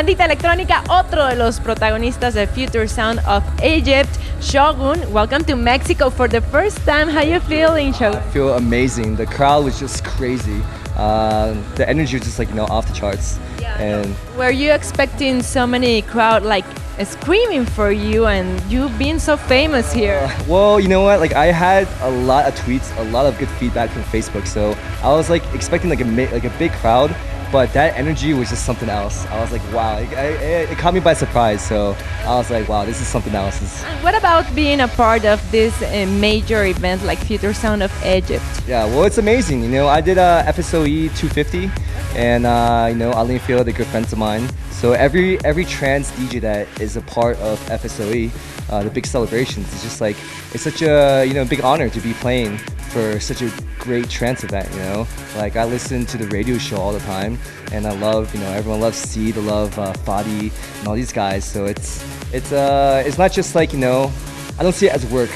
bandita electrónica, otro de los protagonistas de Future Sound of Egypt, Shogun. Welcome to Mexico for the first time. How you feeling, Shogun? I feel amazing. The crowd was just crazy. The energy was just like, off the charts. Yeah, and were you expecting so many crowd like screaming for you, and you being so famous here? Well, you know what? Like I had a lot of tweets, a lot of good feedback from Facebook. So I was like expecting like a big crowd, but that energy was just something else. I was like, wow, it caught me by surprise. So I was like, wow, this is something else. And what about being a part of this major event like Future Sound of Egypt? Yeah, well, it's amazing. I did FSOE 250, and Aline Field, they're good friends of mine. So every trans DJ that is a part of FSOE, the big celebrations, it's just like it's such a big honor to be playing for such a great trance event. Like I listen to the radio show all the time, and I love everyone loves C, they love Fadi and all these guys. So it's not just like I don't see it as work.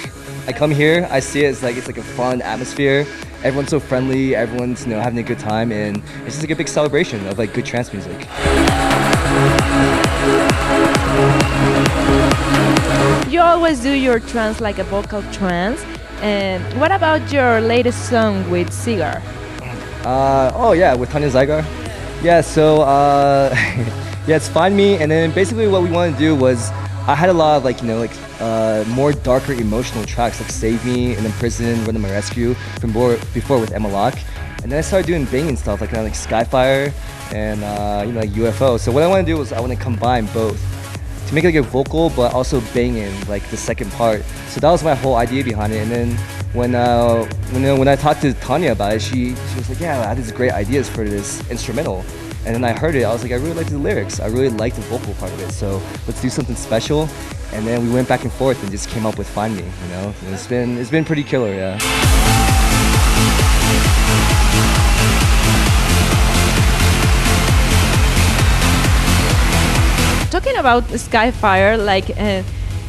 I come here, I see it as like it's like a fun atmosphere. Everyone's so friendly, everyone's having a good time, and it's just like a big celebration of like good trance music. You always do your trance like a vocal trance. And what about your latest song with Cigar? Oh yeah, with Tanya Zygar. Yeah, so yeah, it's Find Me, and then basically what we wanted to do was I had a lot of like more darker emotional tracks like Save Me and then Prison, Run to My Rescue from before with Emma Locke, and then I started doing banging stuff like Skyfire and like UFO. So what I want to do was I want to combine both to make like a vocal but also banging like the second part. So that was my whole idea behind it. And then when I talked to Tanya about it, she was like, yeah, I had these great ideas for this instrumental. And then I heard it, I was like, I really like the lyrics, I really like the vocal part of it, so let's do something special. And then we went back and forth and just came up with Find Me. It's been pretty killer, yeah. Talking about Skyfire, like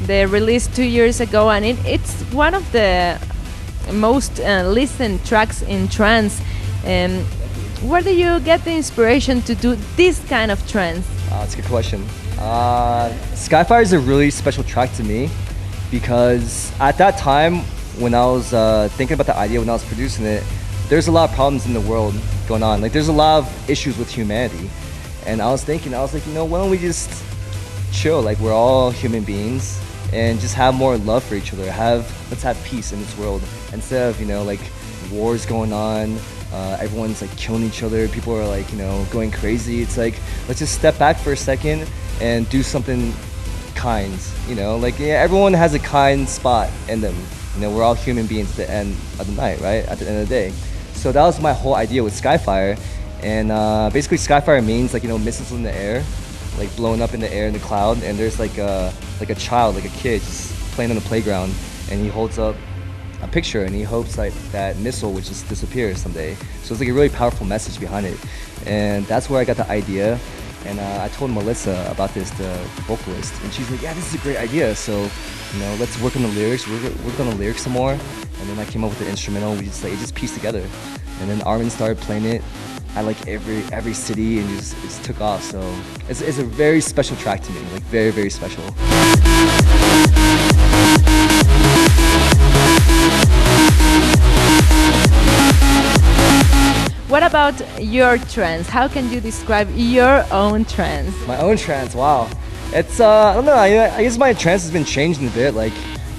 they released 2 years ago, and it's one of the most listened tracks in trance. Where do you get the inspiration to do this kind of trance? That's a good question. Skyfire is a really special track to me because at that time when I was thinking about the idea, when I was producing it, there's a lot of problems in the world going on. Like there's a lot of issues with humanity. And I was like, why don't we just chill? Like we're all human beings and just have more love for each other. Let's have peace in this world instead of like wars going on. Everyone's like killing each other. People are like going crazy. It's like let's just step back for a second and do something kind. Everyone has a kind spot in them. We're all human beings at the end of the night, right? At the end of the day. So that was my whole idea with Skyfire. And basically Skyfire means like missiles in the air, like blowing up in the air in the cloud, and there's like a child, like a kid just playing on the playground, and he holds up a picture and he hopes like that missile would just disappear someday. So it's like a really powerful message behind it, and that's where I got the idea. And I told Melissa about this, the vocalist, and she's like, yeah, this is a great idea, so let's work on the lyrics, work on the lyrics some more. And then I came up with the instrumental. We just it just pieced together, and then Armin started playing it at like every city, and it took off. So it's a very special track to me, like very, very special. What about your trance? How can you describe your own trance? My own trance, wow. It's I don't know, I guess my trance has been changing a bit. Like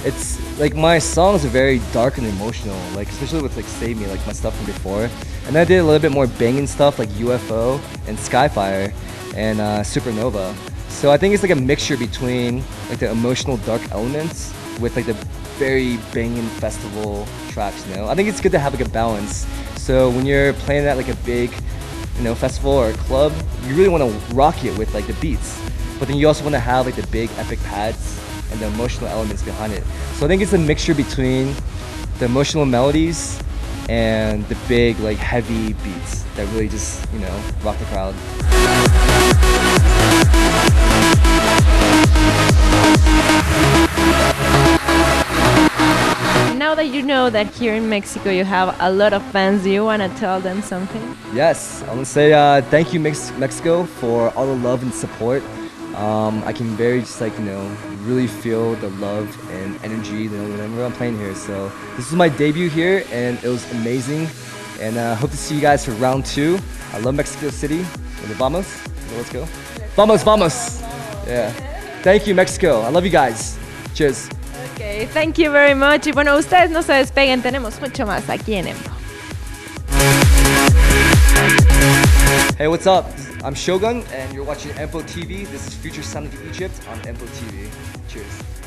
it's like my songs are very dark and emotional, like especially with like Save Me, like my stuff from before. And then I did a little bit more banging stuff like UFO and Skyfire and Supernova. So I think it's like a mixture between like the emotional dark elements with like the very banging festival tracks. I think it's good to have like a balance. So when you're playing at like a big festival or a club, you really want to rock it with like the beats, but then you also want to have like the big epic pads and the emotional elements behind it. So I think it's a mixture between the emotional melodies and the big like heavy beats that really just rock the crowd. Now now that you know that here in Mexico you have a lot of fans, do you want to tell them something? Yes, I want to say thank you, Mexico, for all the love and support. I can very just really feel the love and energy whenever I'm playing here. So this is my debut here, and it was amazing. And hope to see you guys for round 2. I love Mexico City. Vamos? Let's go. Vamos, vamos. Yeah. Thank you, Mexico. I love you guys. Cheers. Okay, thank you very much. Y bueno, ustedes no se despeguen, tenemos mucho más aquí en Empo. Hey, what's up? I'm Shogun, and you're watching Empo TV. This is Future Sound of Egypt on Empo TV. Cheers.